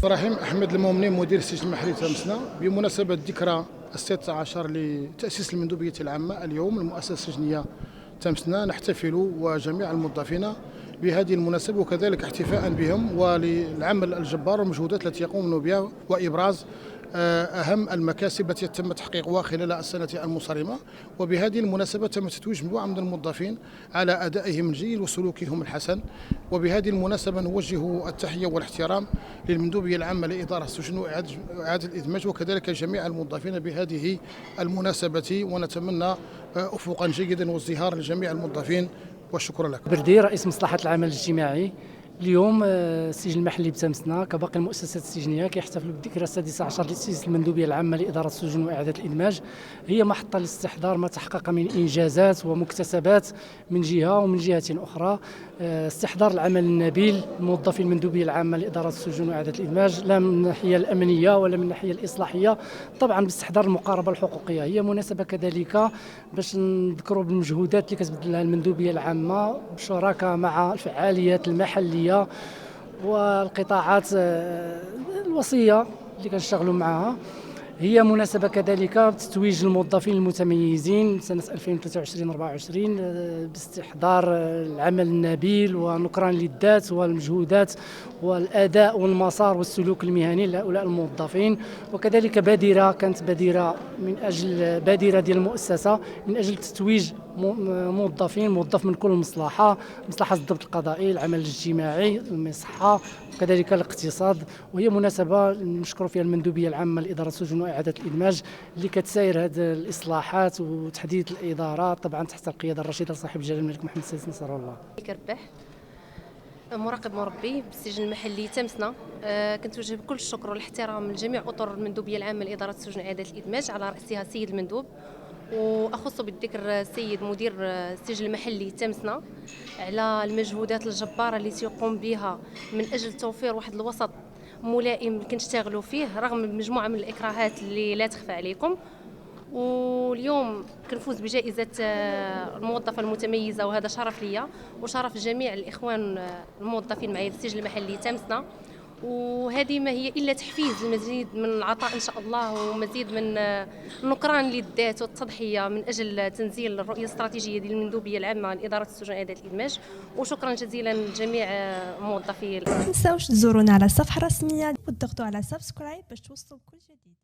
إبراهيم أحمد المؤمني مدير السجن المحلي تمسنا. بمناسبة ذكرى 16 لتأسيس المندوبية العامة اليوم المؤسسة السجنية تمسنا، نحتفل وجميع الموظفين بهذه المناسبة، وكذلك احتفاء بهم وللعمل الجبار والمجهودات التي يقومون بها وإبراز أهم المكاسب التي تم تحقيقها خلال السنة المنصرمة. وبهذه المناسبة تم تتويج مجموعة من الموظفين على أدائهم الجيد وسلوكهم الحسن. وبهذه المناسبة نوجه التحية والاحترام للمندوبية العامة لإدارة السجن وإعادة الإدماج، وكذلك جميع الموظفين بهذه المناسبة، ونتمنى أفقا جيدا وازدهار لجميع الموظفين، والشكر لك. بردي رئيس مصلحة العمل الاجتماعي. اليوم السجن المحلي بتمسنا كباقي المؤسسات السجنيه كيحتفلوا بالذكرى 16 لتأسيس المندوبيه العامه لاداره السجون واعاده الادماج. هي محطه لاستحضار ما تحقق من انجازات ومكتسبات من جهه ومن جهه اخرى، استحضار العمل النبيل الموظفين المندوبيه العامه لاداره السجون واعاده الادماج، لا من الناحيه الامنيه ولا من الناحيه الاصلاحيه، طبعا باستحضار المقاربه الحقوقيه. هي مناسبه كذلك باش نذكروا بالمجهودات اللي كتبذلها المندوبيه العامه بشراكه مع الفعاليات المحليه والقطاعات الوصية اللي كنشتغلوا معها. هي مناسبة كذلك بتتويج الموظفين المتميزين سنة 2023-24 باستحضار العمل النبيل ونكران للذات والمجهودات والأداء والمسار والسلوك المهني لهؤلاء الموظفين. وكذلك كانت بادرة من أجل ديال المؤسسة من أجل تتويج موظف من كل مصلحة الضبط القضائي، العمل الاجتماعي، المصحة، وكذلك الاقتصاد. وهي مناسبة نشكر فيها المندوبية العامة لإدارة السجون وإعادة الإدماج اللي كتساير هذه الإصلاحات وتحديث الإدارات طبعا تحت القيادة الرشيدة صاحب الجلالة الملك محمد السادس نصر الله. كربح مراقب مربي بالسجن المحلي تمسنا. كنتوجه بكل الشكر والاحترام لجميع اطر المندوبيه العامه لاداره السجن واعاده الادماج، على راسها السيد المندوب، واخص بالذكر السيد مدير السجن المحلي تمسنا على المجهودات الجباره اللي تيقوم بها من اجل توفير واحد الوسط ملائم كنشتغلوا فيه رغم مجموعه من الاكراهات اللي لا تخفى عليكم. واليوم كنفوز بجائزة الموظفة المتميزة، وهذا شرف ليا وشرف جميع الإخوان الموظفين معي في السجن المحلي تمسنا. وهذه ما هي إلا تحفيز المزيد من العطاء إن شاء الله، ومزيد من النكران للذات والتضحية من أجل تنزيل الرؤية الاستراتيجية ديال المندوبية العامة لإدارة السجون وإعادة الإدماج. وشكرا جزيلا لجميع موظفي. ما تنساوش تزورونا على الصفحة الرسمية وتضغطوا على سبسكرايب باش توصلوا بكل جديد.